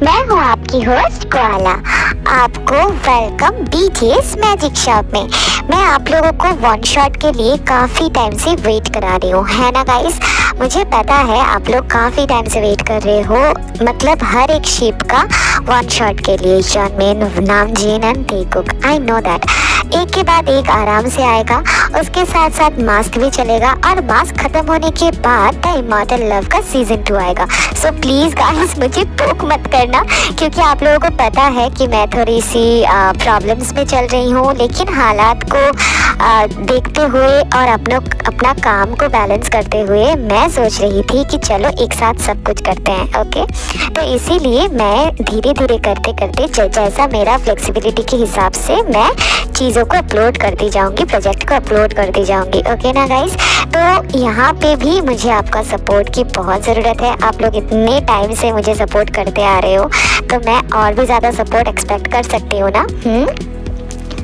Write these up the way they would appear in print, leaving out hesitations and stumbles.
मैं हूँ आपकी होस्ट कोआला। आपको वेलकम BTS मैजिक शॉप में। मैं आप लोगों को वन शॉट के लिए काफ़ी टाइम से वेट करा रही हूँ, है ना गाइस। मुझे पता है आप लोग काफ़ी टाइम से वेट कर रहे हो, मतलब हर एक शिप का वन शॉट के लिए। जॉनमिन, नामजीन एंड तेकुक, आई नो दैट। एक के बाद एक आराम से आएगा, उसके साथ साथ मास्क भी चलेगा और मास्क खत्म होने के बाद द इमॉर्टल लव का सीजन 2 आएगा। सो प्लीज़ गाइस मुझे पोक मत करना, क्योंकि आप लोगों को पता है कि मैं थोड़ी सी प्रॉब्लम्स में चल रही हूँ, लेकिन हालात को देखते हुए और अपना काम को बैलेंस करते हुए मैं सोच रही थी कि चलो एक साथ सब कुछ करते हैं। ओके, तो इसीलिए मैं धीरे धीरे करते करते जैसा मेरा फ्लेक्सिबिलिटी के हिसाब से मैं चीज़ों को अपलोड करती जाऊंगी, प्रोजेक्ट को अपलोड करती जाऊंगी। ओके ना गाइस। तो यहाँ पे भी मुझे आपका सपोर्ट की बहुत ज़रूरत है। आप लोग इतने टाइम से मुझे सपोर्ट करते आ रहे हो, तो मैं और भी ज़्यादा सपोर्ट एक्सपेक्ट कर सकती हूँ ना।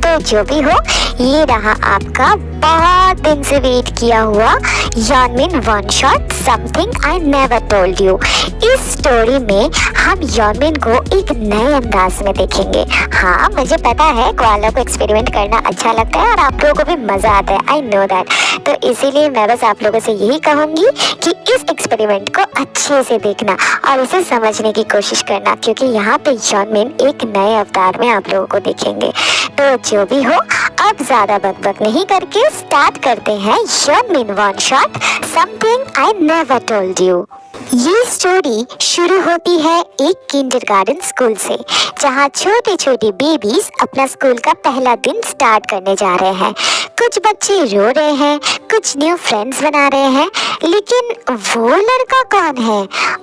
तो जो भी हो, ये रहा आपका बहुत दिन से वेट किया हुआ Yoonmin one shot, something I never told you. इस स्टोरी में हम यॉनमिन को एक नए अंदाज में देखेंगे। हाँ, मुझे पता है कोआला को एक्सपेरिमेंट करना अच्छा लगता है और आप लोगों को भी मज़ा आता है, आई नो दैट। तो इसीलिए मैं बस आप लोगों से यही कहूँगी कि इस एक्सपेरिमेंट को अच्छे से देखना और इसे समझने की कोशिश करना, क्योंकि यहाँ पे यॉनमिन एक नए अवतार में आप लोगों को देखेंगे। तो जो भी हो, अब ज़्यादा बकबक नहीं करके स्टार्ट करते हैं Yoonmin one shot, something I never told you. ये स्टोरी शुरू होती है एक किंडरगार्टन स्कूल से, जहाँ छोटे छोटे बेबीज अपना स्कूल का पहला दिन स्टार्ट करने जा रहे हैं। कुछ बच्चे रो रहे हैं, कुछ न्यू फ्रेंड्स बना रहे हैं, लेकिन वो लड़का कौन है?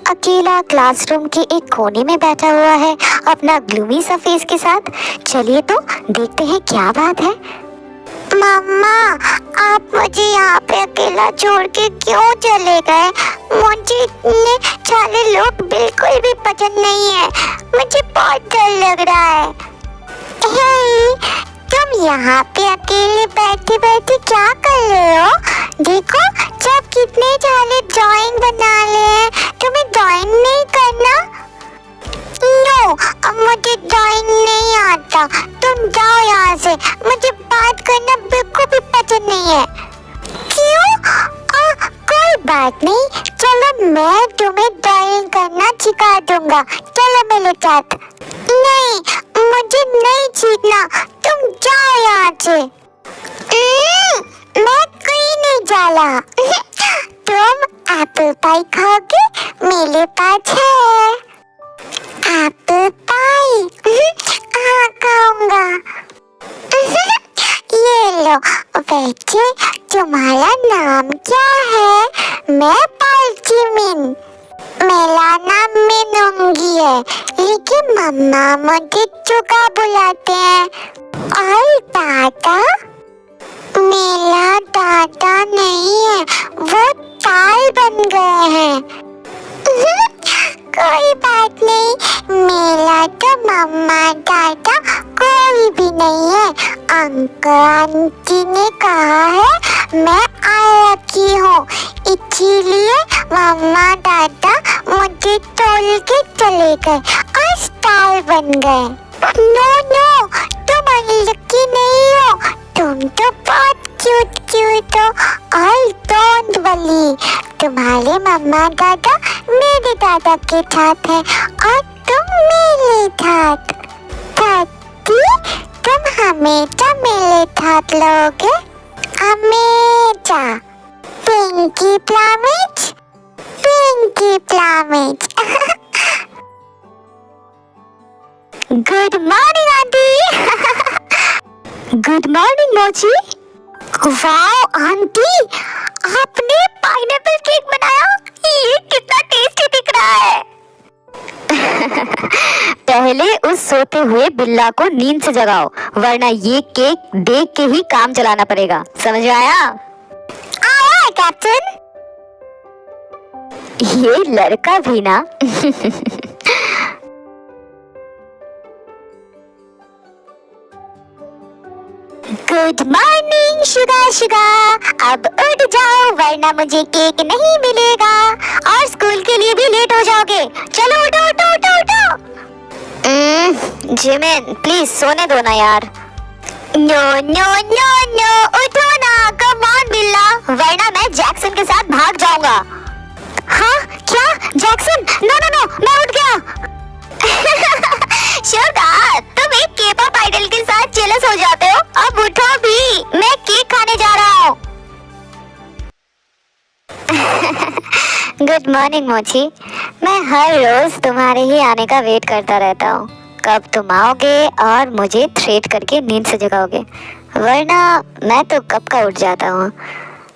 अकेला क्लासरूम के एक कोने में बैठा हुआ है अपना ग्लूमी सा फेस के साथ। चलिए तो देखते हैं क्या बात है। मम्मा, आप मुझे यहाँ पे अकेला छोड़ के क्यों चले गए? मुझे इतने सारे लोग बिल्कुल भी पसंद नहीं है, मुझे बहुत डर लग रहा है। हे, तुम यहाँ पे अकेले बैठे बैठे क्या कर रहे हो? देखो सब कितने सारे ड्राइंग बना ले हैं, तुम्हें ड्राइंग नहीं करना? नो, मुझे ड्राइंग नहीं आता, तुम जाओ यहाँ से, मुझे बात करना बिल्कुल भी पसंद नहीं है। क्यों? कोई बात नहीं, चलो मैं तुम्हें ड्राइंग करना सिखा दूंगा, चलो मेरे साथ। नहीं, मुझे नहीं सीखना, तुम जाओ यहाँ से। मैं कहीं नहीं जाला। तुम एप्पल पाई खाओगे? मेरे पास है एप्पल पाई। हाँ, खाऊंगा। ये लो। वैसे तुम्हारा नाम क्या है? मैं पालचीमिन। मेरा नाम मिनुंगी है, लेकिन मम्मा मुझे चुका बुलाते हैं। और दादा? मेरा दादा नहीं है, वो ताल बन गए हैं। कोई बात नहीं, मेरा तो मम्मा दादा कोई भी नहीं है। अंकल आंटी ने कहा है मैं अलग हूँ, इसीलिए मम्मा दादा मुझे तोल के चले गए और स्टार बन गए। नो नो, तुम अलग नहीं हो, तुम तो बहुत क्यूट हो और डोंट वरी, तुम्हारे मम्मा दादा मेरे दादा के साथ है और तुम मेरे साथ। दादी, तुम हमेशा मेरे साथ रहोगे, हमेशा। Pinky promise, pinky promise. Good morning aunty. Good morning Mochi. Wow aunty, आपने पाइनएप्पल केक बनाया, ये कितना टेस्टी दिख रहा है। पहले उस सोते हुए बिल्ला को नींद से जगाओ, वरना ये केक देख के ही काम चलाना पड़ेगा, समझ में आया? आया कैप्टन। ये लड़का भी ना। गुड मॉर्निंग शुगा शुगा, अब उठ जाओ वरना मुझे केक नहीं मिलेगा और स्कूल के लिए भी लेट हो जाओगे। चलो उठो उठो उठो उठो। जिमिन प्लीज सोने दो ना यार। नो नो नो नो, उठो ना, कम ऑन बिल्ला, वरना मैं जैक्सन के साथ भाग जाऊंगा। हाँ क्या जैक्सन? नो नो नो, मैं उठ गया। शुगा, तुम एक के-पॉप आइडल के साथ जेलस हो जाते हो, अब उठो भी, मैं केक खाने जा रहा हूँ। गुड मॉर्निंग मोची, मैं हर रोज तुम्हारे ही आने का वेट करता रहता हूँ। कब तुम आओगे और मुझे थ्रेट करके नींद से जगाओगे, वरना मैं तो कब का उठ जाता हूँ।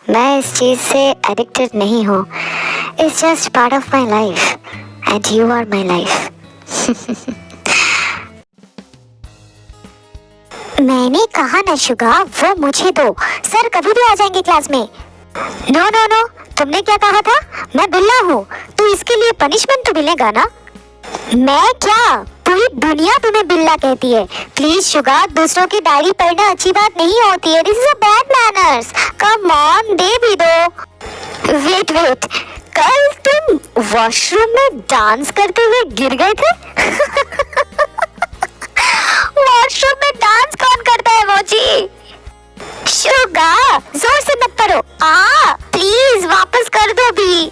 मैं इस चीज से एडिक्टेड नहीं हूँ, it's just part of my life and you are my life. मैंने कहा ना शुगा, वो मुझे दो, सर कभी भी आ जाएंगे क्लास में। नो नो नो, तुमने क्या कहा था? मैं बिल्ला हूँ, तो इसके लिए पनिशमेंट तो मिलेगा ना। मैं क्या, पूरी दुनिया तुम्हें बिल्ला कहती है। प्लीज शुगा, दूसरों की डायरी पढ़ना अच्छी बात नहीं होती है, this is a bad manners. Come on, दे भी दो। वेट वेट, कल तुम वॉशरूम में डांस करते हुए गिर गए थे? वॉशरूम में डांस कौन करता है मोची? शुगा, जोर से मत पढ़ो, प्लीज वापस कर दो भी।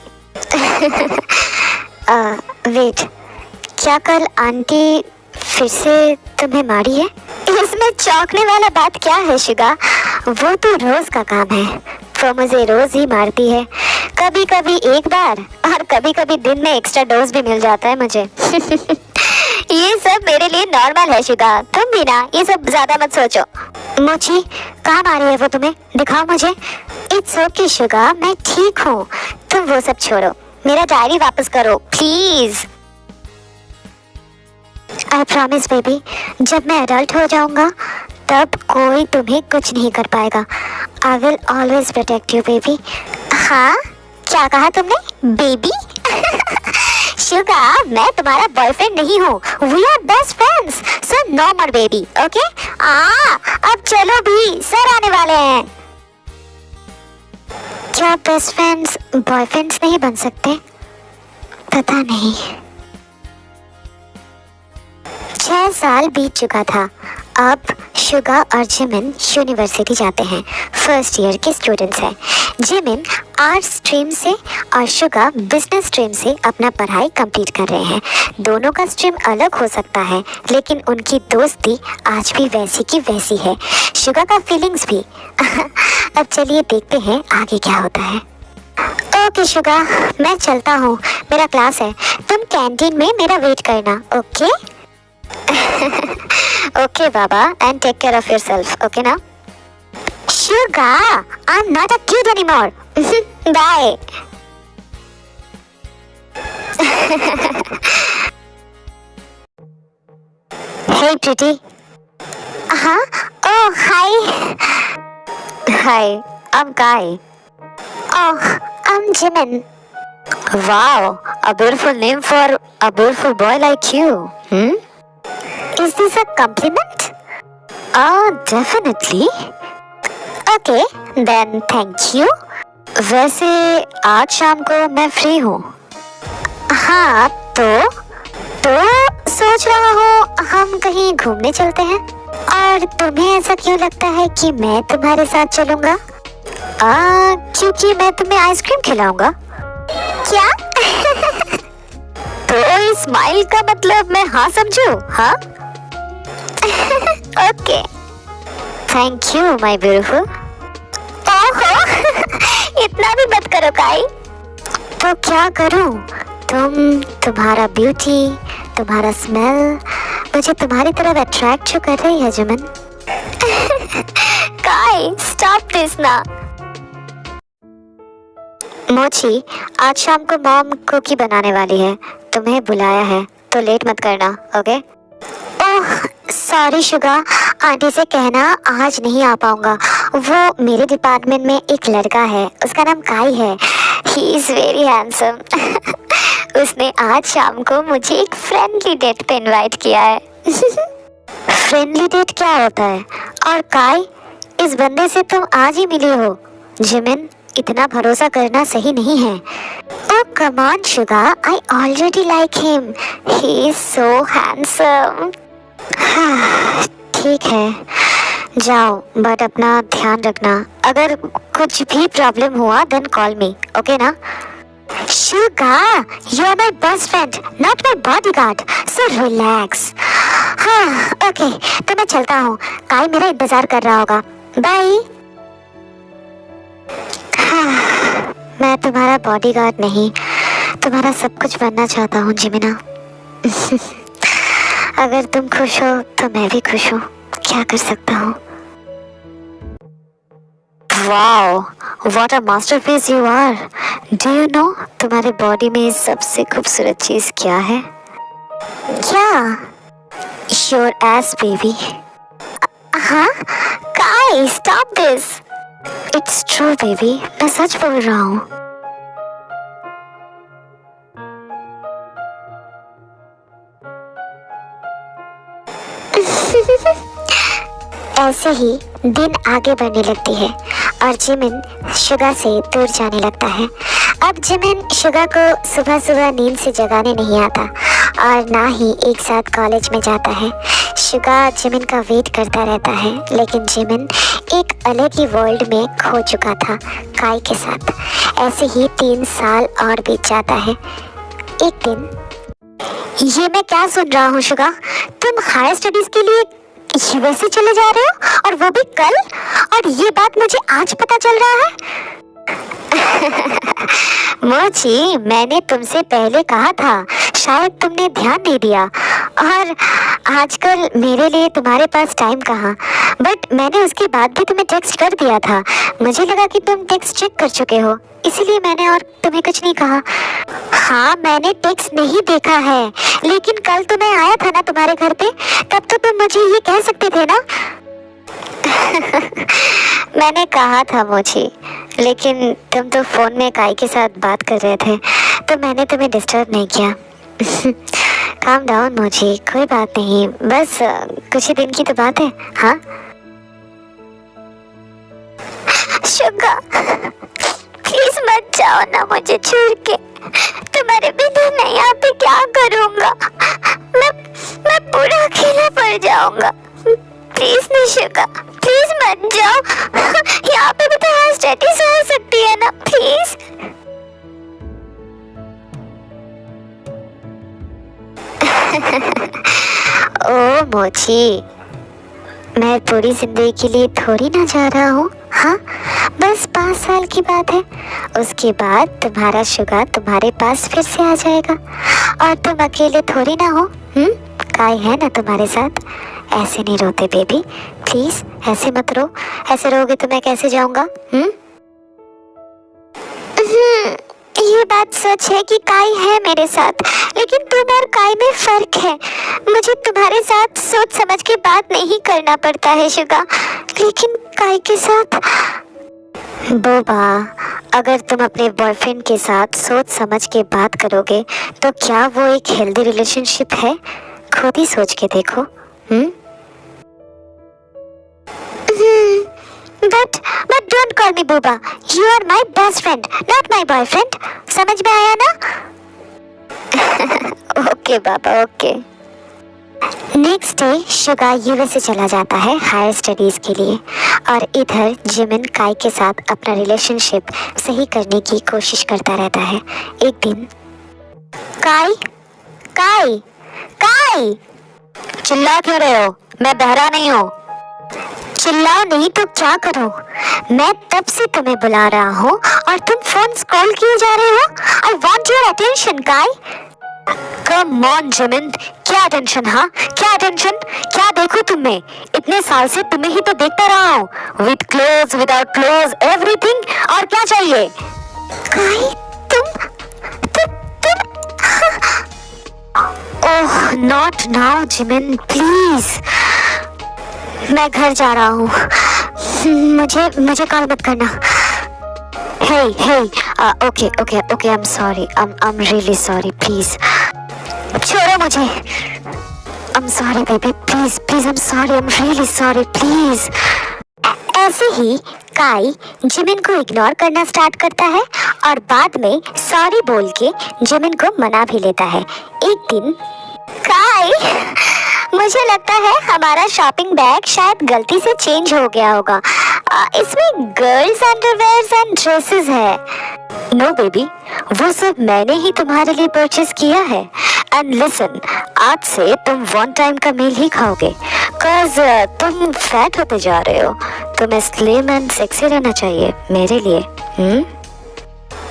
वेट, क्या कल आंटी फिर से तुम्हें मारी है? इसमें चौंकने वाला बात क्या है शुगा, वो तो रोज का काम है, वो मुझे रोज ही मारती है। कभी कभी एक बार और कभी कभी दिन में एक्स्ट्रा डोज भी मिल जाता है मुझे। ये सब मेरे लिए नॉर्मल है शुगा, तुम भी ना ये सब ज्यादा मत सोचो। मोची, कहाँ मारी है वो तुम्हें? दिखाओ मुझे। इट्स ओके शुगा, मैं ठीक हूँ, तुम वो सब छोड़ो, मेरा डायरी वापस करो प्लीज। आई प्रॉमिस बेबी, जब मैं एडल्ट हो जाऊंगा तब कोई तुम्हें कुछ नहीं कर पाएगा। I will always protect you baby. हाँ क्या कहा तुमने? बेबी? शुगा, मैं तुम्हारा बॉयफ्रेंड नहीं हूँ, we are best friends, so no more baby, okay? अब चलो भी, सर आने वाले हैं। क्या बेस्ट फ्रेंड्स बॉयफ्रेंड्स नहीं बन सकते? पता नहीं। 6 साल बीत चुका था। अब शुगा और जिमिन यूनिवर्सिटी जाते हैं, फर्स्ट ईयर के स्टूडेंट्स हैं। जिमिन आर्ट्स स्ट्रीम से और शुगा बिजनेस स्ट्रीम से अपना पढ़ाई कंप्लीट कर रहे हैं। दोनों का स्ट्रीम अलग हो सकता है, लेकिन उनकी दोस्ती आज भी वैसी की वैसी है, शुगा का फीलिंग्स भी। अब चलिए देखते हैं आगे क्या होता है। ओके शुगा, मैं चलता हूँ, मेरा क्लास है, तुम कैंटीन में मेरा वेट करना, okay? Okay, Baba, and take care of yourself, okay now? Sugar, I'm not a kid anymore. Bye. Hey, pretty. Huh? Oh, hi. Hi, I'm Kai. Oh, I'm Jimin. Wow, a beautiful name for a beautiful boy like you. Is this a compliment? Definitely. Okay, then thank you. वैसे आज शाम को मैं free हूँ। हाँ तो सोच रहा हूँ हम कहीं घूमने चलते हैं। और तुम्हें ऐसा क्यों लगता है कि मैं तुम्हारे साथ चलूँगा? क्योंकि मैं तुम्हें आइसक्रीम खिलाऊंगा। क्या? तो इस स्माइल का मतलब मैं हाँ समझूं? हाँ? Okay, thank you my beautiful. ओहो, इतना भी मत करो काई। तो क्या करूं? तुम्हारा ब्यूटी, तुम्हारा स्मेल मुझे तुम्हारी तरफ अट्रैक्ट जो कर रही है जिमिन। काई, स्टॉप दिस ना। मोची, आज शाम को मॉम कुकी बनाने वाली है, तुम्हें बुलाया है, तो लेट मत करना, okay? Oh sorry Suga, aunty से कहना आज नहीं आ पाऊंगा। वो मेरे डिपार्टमेंट में एक लड़का है, उसका नाम काई है, ही इज़ वेरी हैंडसम। उसने आज शाम को मुझे एक फ्रेंडली डेट पे इनवाइट किया है। फ्रेंडली डेट क्या होता है? और काई, इस बंदे से तुम आज ही मिली हो? जिमिन, इतना भरोसा करना सही नहीं है। Oh come on sugar, I already like him. He is so handsome. हाँ, ठीक है, जाओ, बट अपना ध्यान रखना। अगर कुछ भी प्रॉब्लम हुआ देन कॉल मी, ओके ना? Sugar, you are my best friend, not my bodyguard. So relax. हाँ, ओके, तो मैं चलता हूँ। काई मेरा इंतजार कर रहा होगा। बाय। हाँ, मैं तुम्हारा बॉडीगार्ड नहीं, तुम्हारा सब कुछ बनना चाहता हूँ जिमिना। अगर तुम खुश हो तो मैं भी खुश हूँ, क्या कर सकता हूँ। Wow, what a masterpiece you are. Do you know तुम्हारे बॉडी में सबसे खूबसूरत चीज क्या है? क्या? Your ass baby. हाँ, Kai stop this. It's true baby, मैं सच बोल रहा हूँ। ऐसे ही दिन आगे बढ़ने लगती है और जिमिन शुगा से दूर जाने लगता है। अब जिमिन शुगा को सुबह सुबह नींद से जगाने नहीं आता और ना ही एक साथ कॉलेज में जाता है। शुगा जिमिन का वेट करता रहता है, लेकिन जिमिन एक अलग ही वर्ल्ड में खो चुका था काई के साथ। ऐसे ही 3 साल और बीत जाता है। एक दिन, ये मैं क्या सुन रहा हूँ शुगा? तुम हायर स्टडीज के लिए यूएसए चले जा रहे हो और वो भी कल, और ये बात मुझे आज पता चल रहा है। मोची, मैंने तुमसे पहले कहा था, शायद तुमने ध्यान नहीं दिया। और आजकल मेरे लिए तुम्हारे पास टाइम कहाँ, बट मैंने उसके बाद भी तुम्हें टेक्स्ट कर दिया था। मुझे लगा कि तुम टेक्स्ट चेक कर चुके हो, इसीलिए मैंने और तुम्हें कुछ नहीं कहा। हाँ, मैंने टेक्स्ट नहीं देखा है, लेकिन कल तो मैं आया था ना तुम्हारे घर पे, तब तो तुम मुझे ये कह सकते थे ना। मैंने कहा था मोची, लेकिन तुम तो फोन में काई के साथ बात कर रहे थे, तो मैंने तुम्हें डिस्टर्ब नहीं किया। काम डाउन मोची, कोई बात नहीं, बस कुछ ही दिन की तो बात है। हाँ शुगा, प्लीज मत जाओ ना मुझे छोड़ के। तुम्हारे बिना मैं यहाँ पे क्या करूँगा? मैं पूरा अकेला पड़ जाऊंगा। प्लीज नहीं शुगा, प्लीज मत जाओ। यहाँ पे भी तो स्टडीज हो सकती है ना, प्लीज। ओ मोची, मैं पूरी जिंदगी के लिए थोड़ी ना जा रहा हूँ। हाँ, बस 5 साल की बात है, उसके बाद तुम्हारा शुगा तुम्हारे पास फिर से आ जाएगा और तुम अकेले थोड़ी ना हो। काई है ना तुम्हारे साथ। ऐसे नहीं रोते बेबी, प्लीज ऐसे मत रो। ऐसे रोगे तो मैं कैसे जाऊंगा? ये बात सच है कि काई है मेरे साथ, लेकिन तुम और काई में फर्क है। मुझे तुम्हारे साथ सोच समझ के बात नहीं करना पड़ता है शुगा, लेकिन काई के साथ। बोबा, अगर तुम अपने बॉयफ्रेंड के साथ सोच समझ के बात करोगे तो क्या वो एक हेल्दी रिलेशनशिप है? खुद ही सोच के देखो। But don't call me Booba. You are my best friend, not my boyfriend. समझ में आया ना? ओके बाबा, okay. Next day Suga USA चला जाता है हायर स्टडीज के लिए और इधर जिमिन काई के साथ अपना रिलेशनशिप सही करने की कोशिश करता रहता है। एक दिन, काई काई काई, चिल्ला क्यों रहे हो? मैं बहरा नहीं हूँ। चिल्लाओ नहीं तो क्या करो? मैं तब से तुम्हें बुला रहा हूँ और तुम फोन स्क्रॉल किए जा रहे हो। आई वॉन्ट योर अटेंशन काई। कम ऑन जिमिन, क्या अटेंशन? हाँ, क्या अटेंशन? क्या देखो तुम्हें? इतने साल से तुम्हें ही तो देखता रहा हूँ, with close without close everything. और क्या चाहिए? काई, तुम oh not now Jimin, please. मैं घर जा रहा हूँ, मुझे कॉल मत करना। Hey okay, I am sorry, I am really sorry, please छोड़ो मुझे। I am sorry baby, please, I am sorry, I am really sorry, please. ऐसे ही काई जिमिन को इग्नोर करना स्टार्ट करता है और बाद में सॉरी बोल के जिमिन को मना भी लेता है। एक दिन काई, मुझे लगता है हमारा शॉपिंग बैग शायद गलती से चेंज हो गया होगा। इसमें गर्ल्स अंडरवेयर्स एंड ड्रेसेस है। नो बेबी, वो सब मैंने ही तुम्हारे लिए परचेज किया है। एंड लिसन, आज से तुम वन टाइम का मील ही खाओगे, cause तुम फैट होते जा रहे हो। तुम्हें स्लिम एंड सेक्सी रहना चाहिए मेरे लिए।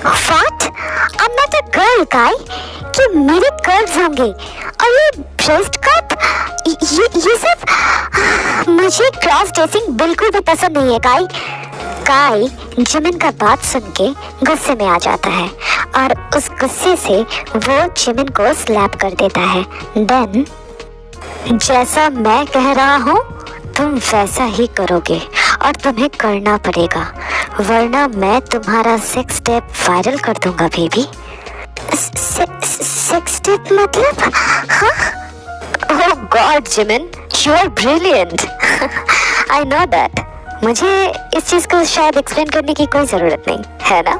What? I'm not a girl, Kai. कि मेरे कर्व्स होंगे और ये ब्रेस्ट कट, ये सब, मुझे क्रॉस ड्रेसिंग बिल्कुल भी पसंद नहीं है काई। काई जिमिन का बात सुन के गुस्से में आ जाता है और उस गुस्से से वो जिमिन को स्लैप कर देता है। देन जैसा मैं कह रहा हूँ तुम वैसा ही करोगे और तुम्हें करना पड़ेगा, वरना मैं तुम्हारा सेक्स टेप वायरल कर दूंगा बेबी। सेक्स टेप मतलब? हाँ? Oh god Jimin, you are brilliant. I know that. मुझे इस चीज को शायद एक्सप्लेन करने की कोई जरूरत नहीं है ना?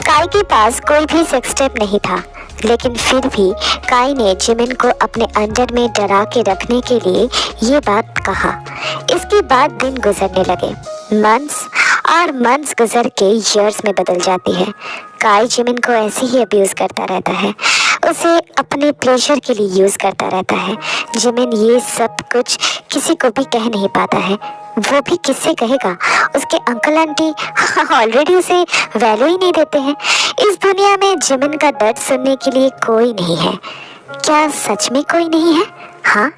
काई के पास कोई भी सेक्स टेप नहीं था, लेकिन फिर भी काई ने जिमिन को अपने अंडर में डरा के रखने के लिए ये बात कहा। इसके बाद दिन गुजरने लगे। मंथ्स और मंथ्स गुजर के ईयर्स में बदल जाती है। काई जिमिन को ऐसे ही अब्यूज़ करता रहता है, उसे अपने प्लेजर के लिए यूज़ करता रहता है। जिमिन ये सब कुछ किसी को भी कह नहीं पाता है। वो भी किससे कहेगा? उसके अंकल आंटी ऑलरेडी उसे वैल्यू ही नहीं देते हैं। इस दुनिया में जिमिन का दर्द सुनने के लिए कोई नहीं है। क्या सच में कोई नहीं है? हाँ।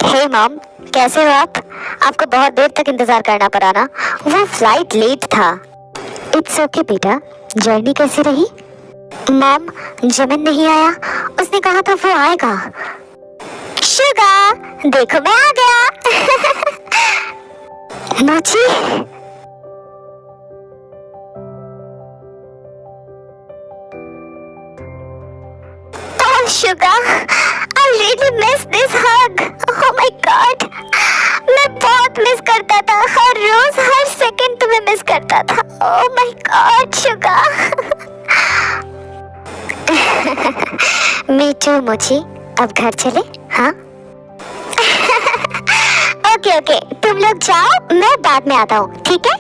हे मॉम, कैसे हो आप? आपको बहुत देर तक इंतजार करना पड़ा ना, वो फ्लाइट लेट था। इट्स ओके बेटा, जर्नी कैसी रही? मॉम, जिमिन नहीं आया, उसने कहा था वो आएगा। शुगा, देखो मैं आ गया। मोची, ओह Suga, I really miss this hug. Oh my God. मैं बहुत मिस करता था, हर रोज हर सेकंड तुम्हें मिस करता था। Oh my God, Suga. Me too, मोची। अब घर चले? हाँ? ओके ओके, तुम लोग जाओ, मैं बाद में आता हूँ, ठीक है?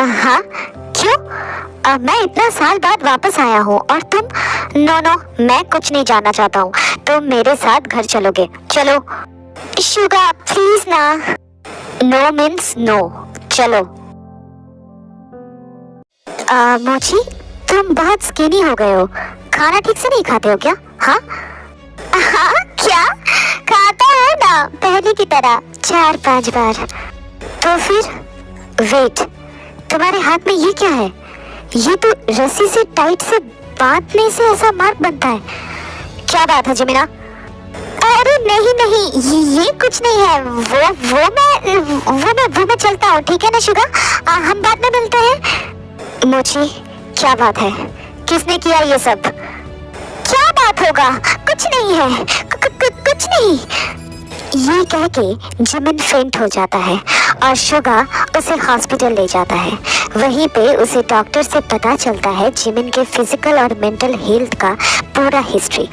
हाँ, क्यों? मैं इतना साल बाद वापस आया हूँ और तुम? नो, मैं कुछ नहीं जानना चाहता हूँ। तुम मेरे साथ घर चलोगे? चलो। शुगा प्लीज ना। नो मीन्स नो, चलो। मोची, तुम बहुत स्किनी हो गए हो, खाना ठीक से नहीं खाते हो क्या? हाँ? क्या? खाता हो ना पहले की तरह 4-5 बार। तो फिर वेट, तुम्हारे हाथ में ये क्या है? ये तो रस्सी से टाइट से बांधने से ऐसा मार्क बनता है। क्या बात है जिमिना? अरे नहीं, ये कुछ नहीं है। वो मैं चलता हूँ, ठीक है ना शुगा? हम बाद में मिलते हैं। मोची, क्या बात है? किसने किया ये सब? क्या बात होगा? कुछ नहीं है, कुछ नहीं। ये कह के जिमिन फेंट हो जाता है और शुगा उसे हॉस्पिटल ले जाता है। वहीं पे उसे डॉक्टर से पता चलता है जिमिन के फिजिकल और मेंटल हेल्थ का पूरा हिस्ट्री।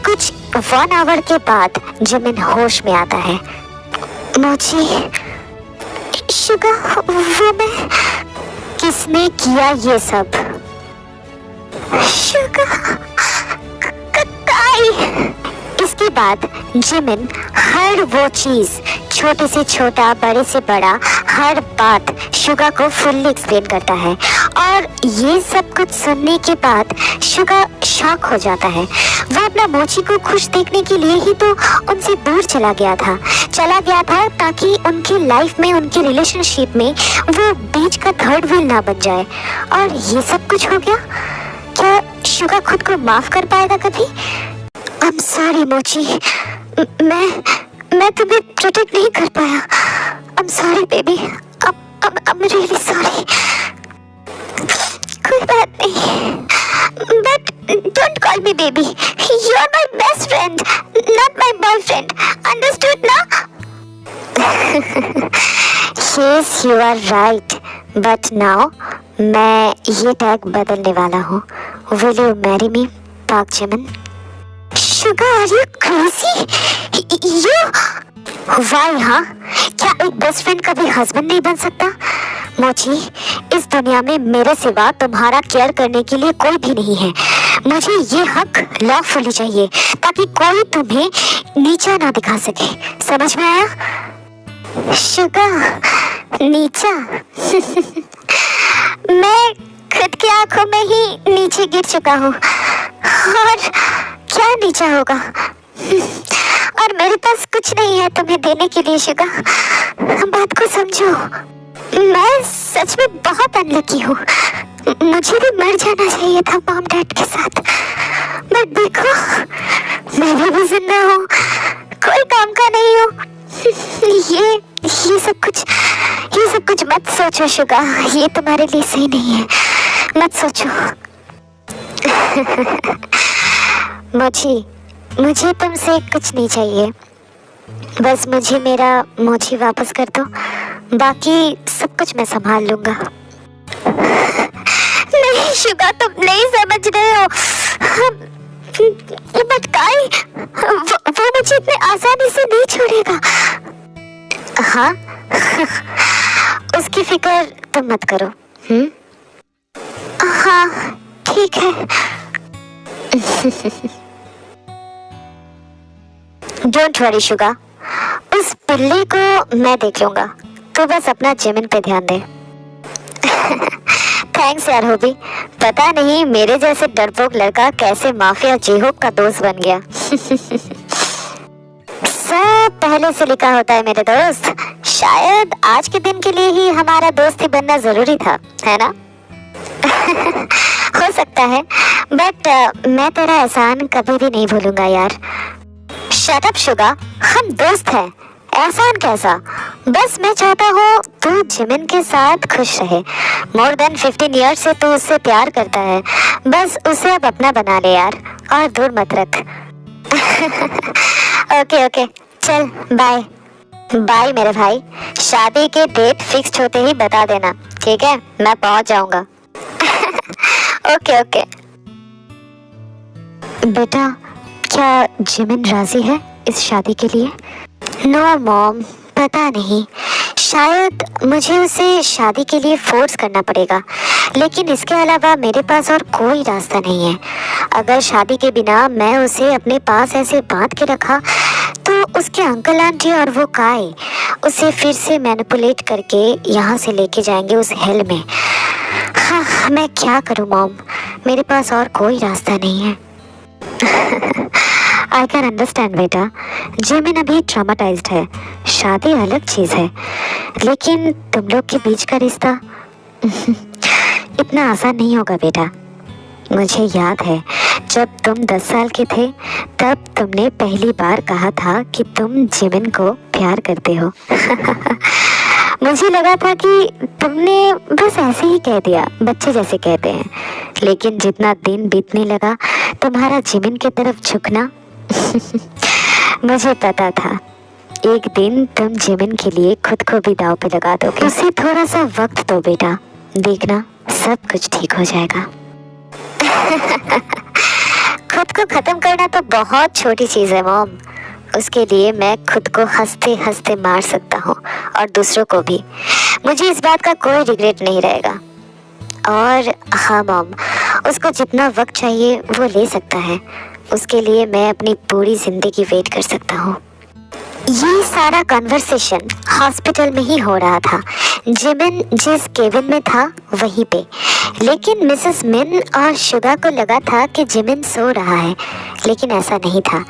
कुछ 1 आवर के बाद जिमिन होश में आता है। मोची, शुगा, वो मैं, किसने किया ये सब? शुगा, काई। इसके बाद जिमिन हर वो चीज, छोटे से छोटा, बड़े से बड़ा, हर बात शुगा को फुल्ली एक्सप्लेन करता है। और ये सब कुछ सुनने के बाद शुगा शॉक हो जाता है। वो अपना मोची को खुश देखने के लिए ही तो उनसे दूर चला गया था ताकि उनकी लाइफ में, उनकी रिलेशनशिप में वो बीच का थर्ड व्हील ना बन जाए। और ये सब कुछ हो गया। क्या शुगा खुद को माफ कर पाएगा कभी? आई एम सॉरी मोची, मैं तुम्हें प्रोटेक्ट नहीं कर पाया। I am sorry baby, I am really sorry. कोई बात नहीं, but don't call me baby, you are my best friend, not my boyfriend, understood ना? Yes you are right, but now मैं ये टैग बदलने वाला हूँ। Will you marry me Park Jimin? Suga are you crazy? You why? हाँ, क्या एक best friend कभी हस्बैंड नहीं बन सकता? मोची, इस दुनिया में मेरे सिवा तुम्हारा केयर करने के लिए कोई भी नहीं है। मुझे ये हक लॉफुली चाहिए ताकि कोई तुम्हें नीचा ना दिखा सके, समझ में आया? शुगा नीचा? मैं खुद की आंखों में ही नीचे गिर चुका हूँ, और क्या नीचा होगा? और मेरे पास कुछ नहीं है तुम्हें देने के लिए शुगा, बात को समझो। मैं सच में बहुत अनलकी हूँ, मुझे भी मर जाना चाहिए था मॉम डैड के साथ, बट देखो मैं भी जिंदा हूँ, कोई काम का नहीं हूँ। ये सब कुछ मत सोचो शुगा, ये तुम्हारे लिए सही नहीं है, मत सोचो। मुझे तुमसे कुछ नहीं चाहिए, बस मुझे मेरा मोची वापस कर दो, बाकी सब कुछ मैं संभाल लूंगा। नहीं शुगा, तुम नहीं समझ रहे हो, बट काई वो मुझे इतने आसानी से नहीं छोड़ेगा। हाँ उसकी फिक्र तुम मत करो। हाँ ठीक है। डोंट वरी शुगा, उस बिल्ली को मैं देख लूंगा, तो बस अपना जिमिन पे ध्यान दे। थैंक्स यार होबी, पता नहीं मेरे जैसे डरपोक लड़का कैसे माफिया जेहोब का दोस्त बन गया। सब पहले से लिखा होता है मेरे दोस्त, शायद आज के दिन के लिए ही हमारा दोस्ती बनना जरूरी था, है ना? हो सकता है, बट मैं तेरा एहसान कभी भी नहीं भूलूंगा यार। शट अप शुगा, हम दोस्त हैं, एहसान कैसा? बस मैं चाहता हूँ तू जिमिन के साथ खुश रहे। मोर देन 15 ईयर्स से तू उससे प्यार करता है, बस उसे अब अपना बना ले यार, और दूर मत रख। ओके चल बाय बाय मेरे भाई, शादी के डेट फिक्स होते ही बता देना, ठीक है? मैं पहुंच जाऊंगा। ओके बेटा, क्या जिमिन राजी है इस शादी के लिए? नो मॉम, पता नहीं, शायद मुझे उसे शादी के लिए फोर्स करना पड़ेगा, लेकिन इसके अलावा मेरे पास और कोई रास्ता नहीं है। अगर शादी के बिना मैं उसे अपने पास ऐसे बांध के रखा तो उसके अंकल आंटी और वो काय उसे फिर से मैनिपुलेट करके यहाँ से लेके जाएंगे उस हेल में। हाँ, मैं क्या करूँ मॉम, मेरे पास और कोई रास्ता नहीं है। आई कैन अंडरस्टैंड बेटा, जिमिन अभी ट्रॉमाटाइज्ड है, शादी अलग चीज़ है, लेकिन तुम लोग के बीच का रिश्ता इतना आसान नहीं होगा बेटा। मुझे याद है जब तुम 10 साल के थे तब तुमने पहली बार कहा था कि तुम जिमिन को प्यार करते हो। मुझे लगा था कि तुमने बस ऐसे ही कह दिया, बच्चे जैसे कहते हैं, लेकिन जितना दिन बीतने लगा तुम्हारा जिमिन की तरफ झुकना मुझे पता था एक दिन तुम जिमिन के लिए खुद को भी दांव पे लगा दोगे। उसे थोड़ा सा वक्त दो बेटा, देखना सब कुछ ठीक हो जाएगा। खुद को खत्म करना तो बहुत छोटी चीज है मॉम, उसके लिए मैं खुद को हंसते हंसते मार सकता हूँ और दूसरों को भी। मुझे इस बात का कोई रिग्रेट नहीं रहेगा। और हाँ मॉम, उसको जितना वक्त चाहिए वो ले सकता है, उसके लिए मैं अपनी पूरी जिंदगी वेट कर सकता हूँ। ये सारा कन्वर्सेशन हॉस्पिटल में ही हो रहा था, जिमिन जिस केबिन में था वहीं पे, लेकिन मिसेस मिन और शुगा को लगा था कि जिमिन सो रहा है, लेकिन ऐसा नहीं था।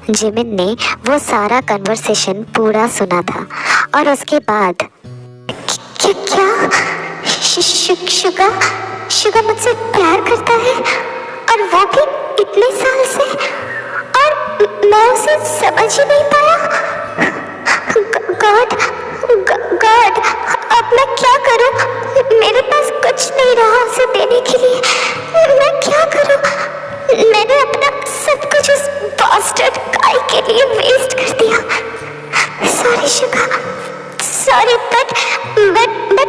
जिमिन ने वो सारा कन्वर्सेशन पूरा सुना था और उसके बाद क्या शुगा मुझसे प्यार करता है और वो भी इतने साल से, और मैं उसे समझ ही नहीं पाया। गॉड गॉड, अब मैं क्या करूं? मेरे पास कुछ नहीं रहा उसे देने के लिए। मैं क्या करूं? मैंने अपना सब कुछ उस बास्टर्ड गाय के लिए वेस्ट कर दिया। सॉरी शिखा, सॉरी, बट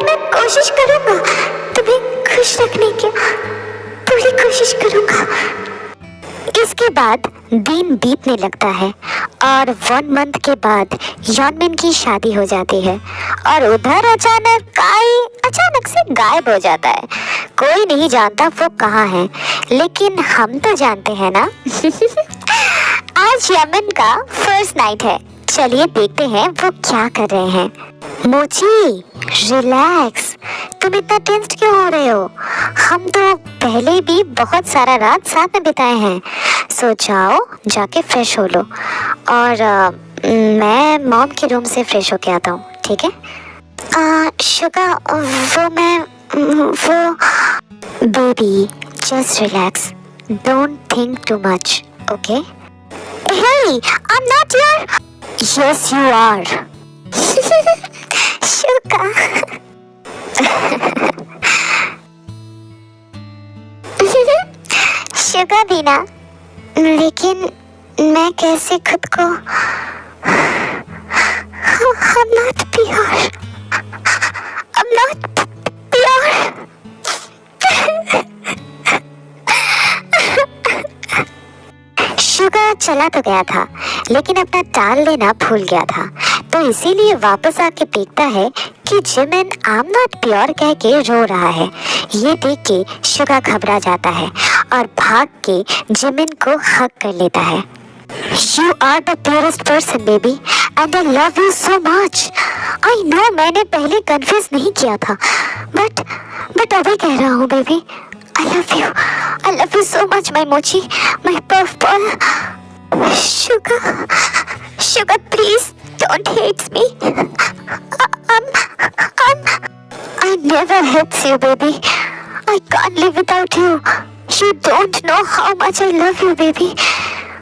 मैं कोशिश करूंगा तुम्हें खुश रखने की, पूरी कोशिश करूंगा। इसके बाद दिन बीतने लगता है और 1 मंथ के बाद यॉनमिन की शादी हो जाती है और उधर अचानक से गायब हो जाता है। कोई नहीं जानता वो कहाँ है, लेकिन हम तो जानते हैं ना। आज यमन का फर्स्ट नाइट है, चलिए देखते हैं वो क्या कर रहे हैं। मोची रिलैक्स, तुम इतना टेंस्ड क्यों हो रहे हो? हम तो पहले भी बहुत सारा रात साथ में बिताए हैं। सो जाओ, जाके फ्रेश हो लो और मैं मॉम के रूम से फ्रेश होके आता हूँ, ठीक है? शुगा, वो baby, just relax, don't think too much, okay? Hey, I'm not your... Yes, you are. Suga. Suga भी ना, लेकिन मैं कैसे खुद को... I'm not pure. I'm not pure. Suga चला तो गया था, लेकिन अपना टाल लेना भूल गया था, तो इसीलिए वापस आके देखता है कि Jimin I am not pure कह के रो रहा है। ये देख के शुगा घबरा जाता है और भाग के जिमिन को हग कर लेता है। You are the purest person, baby, and I love you so much. I know मैंने पहले कन्फेस नहीं किया था, but अभी कह रहा हूँ baby. I love you so much, my mochi, my puff ball. Sugar, please don't hate me. I never hate you, baby. I can't live without you. You don't know how much I love you, baby.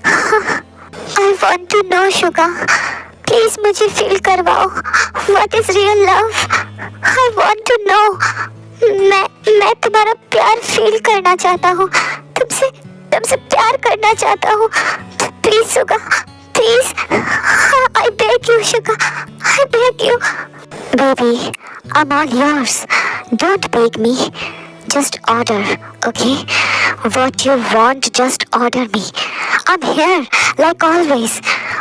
I want to know, Sugar. Please मुझे feel करवाओ. What is real love? I want to know. मैं तुम्हारा प्यार feel करना चाहता हूँ, तुमसे प्यार करना चाहता हूँ। Please Suga, please, I beg you, Sugar, I beg you. Baby, I'm all yours. Don't beg me. Just order, okay? What you want, just order me. I'm here, like always.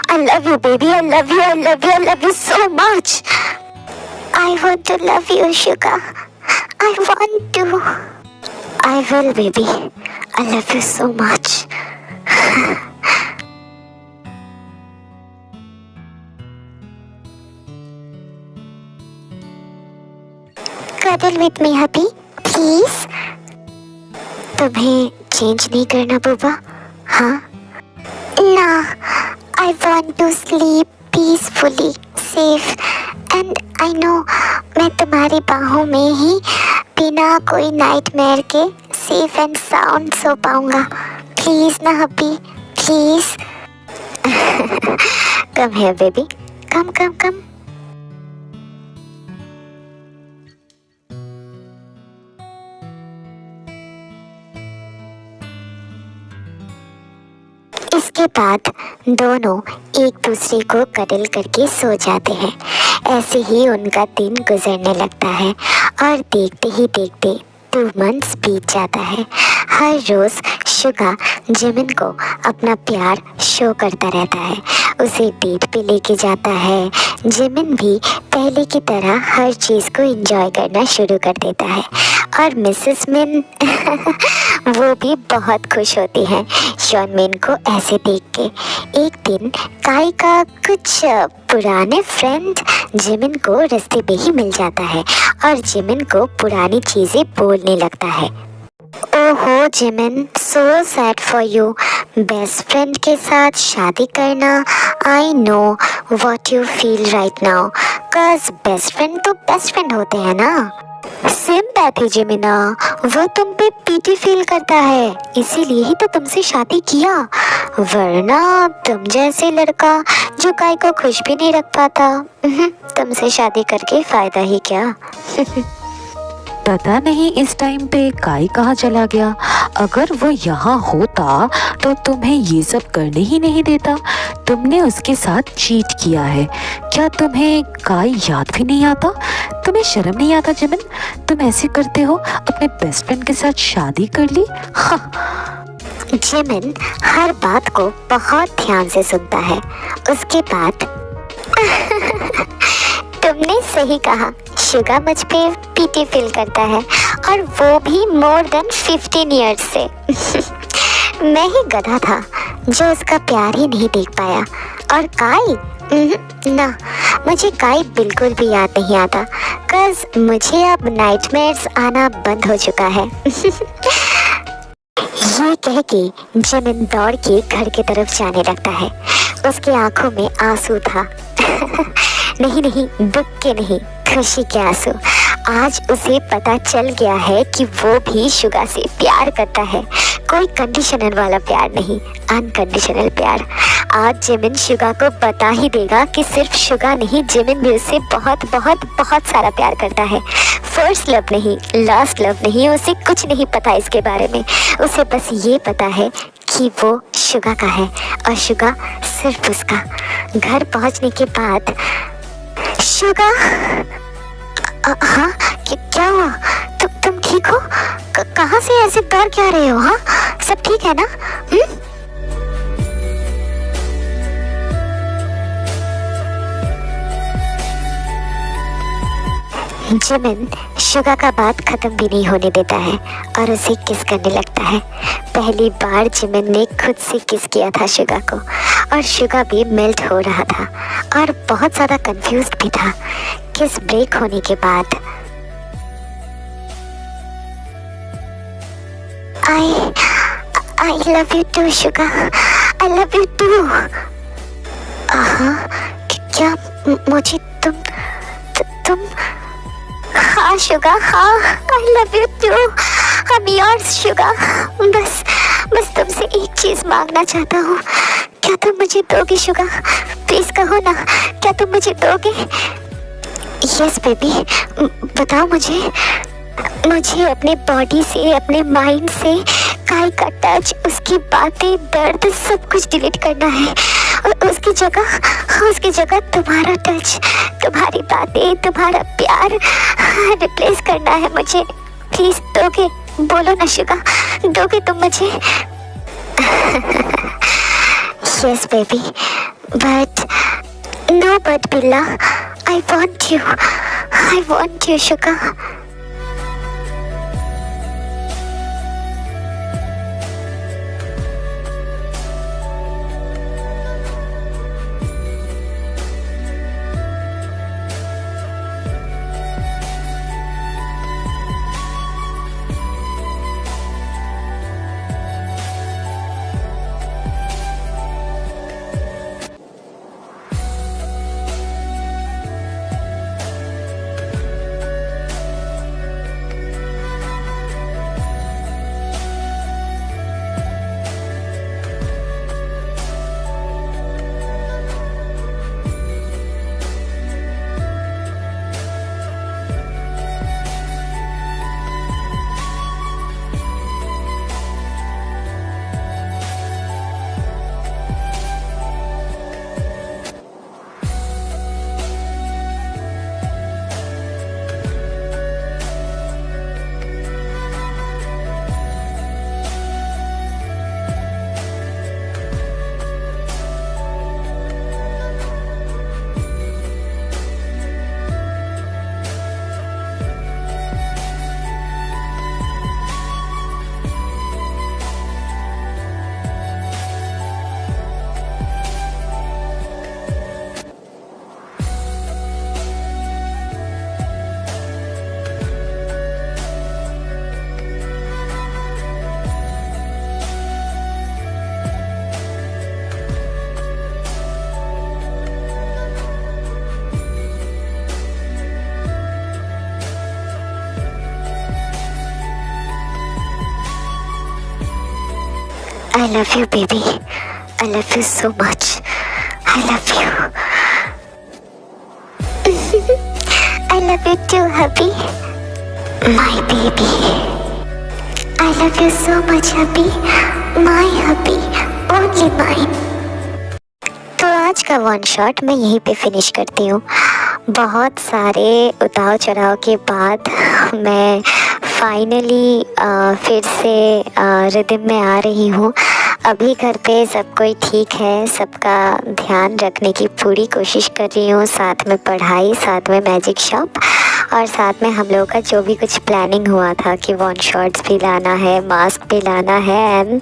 I love you, baby. I love you. I love you. I love you so much. I want to love you, Sugar. I want to. I will, baby. I love you so much. Cuddle with me, hubby, please. तुम्हें change नहीं करना बुबा, हाँ? ना, I want to sleep peacefully, safe, and I know मैं तुम्हारी बाहों में ही बिना कोई नाइटमेयर के सेफ एंड साउंड सो पाऊंगा। प्लीज ना hubby, please. Come here baby, कम कम कम। इसके बाद दोनों एक दूसरे को कडल करके सो जाते हैं। ऐसे ही उनका दिन गुजरने लगता है और देखते ही देखते 2 मंथ्स बीत जाता है। हर रोज़ शुगा जिमिन को अपना प्यार शो करता रहता है, उसे डेट पे लेके जाता है। जिमिन भी पहले की तरह हर चीज़ को एंजॉय करना शुरू कर देता है और मिसेस मिन वो भी बहुत खुश होती हैं यॉनमिन को ऐसे देख के। एक दिन काई का कुछ पुराने फ्रेंड जिमिन को रास्ते पे ही मिल जाता है और जिमिन को पुरानी चीज़ें बोलने लगता है। ओहो Jimin, so sad for you, best friend के साथ शादी करना। I know what you feel right now, cause best friend तो बेस्ट फ्रेंड होते हैं ना। सिंपैथी जिमिना, वो तुम पे पीटी फील करता है, इसीलिए ही तो तुमसे शादी किया, वरना तुम जैसे लड़का जो काय को खुश भी नहीं रख पाता, तुमसे शादी करके फायदा ही क्या। पता नहीं इस टाइम पे काई कहाँ चला गया। अगर वो यहाँ होता तो तुम्हें ये सब करने ही नहीं देता। तुमने उसके साथ चीट किया है। क्या तुम्हें काई याद भी नहीं आता? तुम्हें शर्म नहीं आता जिमिन? तुम ऐसे करते हो, अपने बेस्ट फ्रेंड के साथ शादी कर ली। हाँ। जिमिन हर बात को बहुत ध्यान से सुनता है। उसके बाद तुमने सही कहा, शुगा मुझ पे पीटी फील करता है, और वो भी मोर देन 15 ईयर्स से। मैं ही गधा था जो उसका प्यार ही नहीं देख पाया। और काई, ना, मुझे काई बिल्कुल भी याद नहीं आता, कज मुझे अब नाइटमेयर्स आना बंद हो चुका है। ये कह के जिमिन दौड़ के घर की तरफ जाने लगता है। उसकी आंखों में आंसू था। नहीं नहीं, दुख के नहीं, खुशी के आंसू। आज उसे पता चल गया है कि वो भी शुगा से प्यार करता है। कोई कंडीशनल वाला प्यार नहीं, अनकंडीशनल प्यार। आज जिमिन शुगा को बता ही देगा कि सिर्फ शुगा नहीं, जिमिन भी उससे बहुत बहुत बहुत सारा प्यार करता है। फर्स्ट लव नहीं, लास्ट लव नहीं, उसे कुछ नहीं पता इसके बारे में। उसे बस ये पता है कि वो शुगा का है और शुगा सिर्फ उसका। घर पहुंचने के बाद शुगा, हाँ, क्या हुआ? तुम ठीक हो? कहाँ से ऐसे डर क्या रहे हो? हाँ, सब ठीक है ना? जिमिन शुगा का बात खत्म भी नहीं होने देता है और उसे किस करने लगता है। पहली बार जिमिन ने खुद से किस किया था शुगा को, और शुगा भी मेल्ट हो रहा था और बहुत ज़्यादा कंफ्यूज्ड भी था। किस ब्रेक होने के बाद I love you too Suga, I love you too। क्या मुझे तुम हाँ शुगा, हाँ, I love you too, I'm yours Suga. बस तुमसे एक चीज मांगना चाहता हूँ, क्या तुम मुझे दोगे शुगा? प्लीज कहो ना, क्या तुम मुझे दोगे? यस बेबी, बताओ मुझे अपने बॉडी से, अपने माइंड से काई का टच, उसकी बातें, दर्द, सब कुछ डिलीट करना है। और उसकी जगह तुम्हारा टच, तुम्हारी बातें, तुम्हारा प्यार रिप्लेस करना है मुझे। प्लीज दोगे? बोलो ना शुगा, दोगे तुम मुझे? Yes baby, but no but बिल्ला, I want you Suga. love you, baby. I love you so much. I love you. I love you too, hubby. My baby. I love you so much, hubby. My hubby. Only mine. तो आज का one shot मैं यहीं पे finish करती हूँ। बहुत सारे उतार चढ़ाव के बाद मैं फाइनली फिर से रिदम में आ रही हूँ। अभी घर पे सब कोई ठीक है, सबका ध्यान रखने की पूरी कोशिश कर रही हूँ। साथ में पढ़ाई, साथ में मैजिक शॉप और साथ में हम लोगों का जो भी कुछ प्लानिंग हुआ था कि वन शॉट्स भी लाना है, मास्क भी लाना है एंड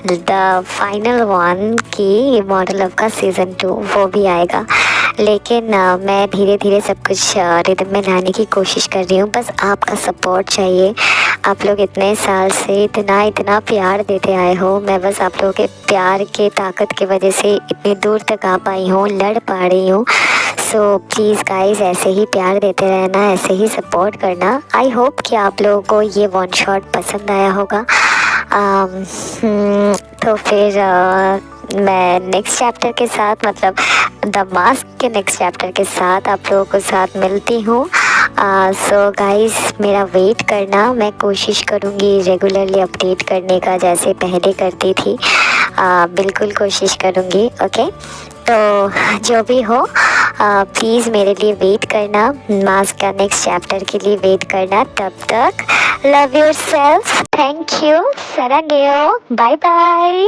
द फाइनल वन की मॉडल ऑफ का सीज़न 2 वो भी आएगा। लेकिन मैं धीरे धीरे सब कुछ रिदम में लाने की कोशिश कर रही हूँ। बस आपका सपोर्ट चाहिए। आप लोग इतने साल से इतना प्यार देते आए हो। मैं बस आप लोगों के प्यार के ताकत की वजह से इतनी दूर तक आ पाई हूँ, लड़ पा रही हूँ। सो प्लीज़ गाइस ऐसे ही प्यार देते रहना, ऐसे ही सपोर्ट करना। आई होप कि आप लोगों को ये वन शॉट पसंद आया होगा। तो फिर मैं नेक्स्ट चैप्टर के साथ, मतलब द मास्क के नेक्स्ट चैप्टर के साथ आप लोगों को साथ मिलती हूँ। सो गाइस मेरा वेट करना, मैं कोशिश करूँगी रेगुलरली अपडेट करने का जैसे पहले करती थी। बिल्कुल कोशिश करूँगी। ओके, तो जो भी हो प्लीज़ मेरे लिए वेट करना, मास्क का नेक्स्ट चैप्टर के लिए वेट करना। तब तक लव योरसेल्फ, थैंक यू, सरंगेओ, बाय बाय।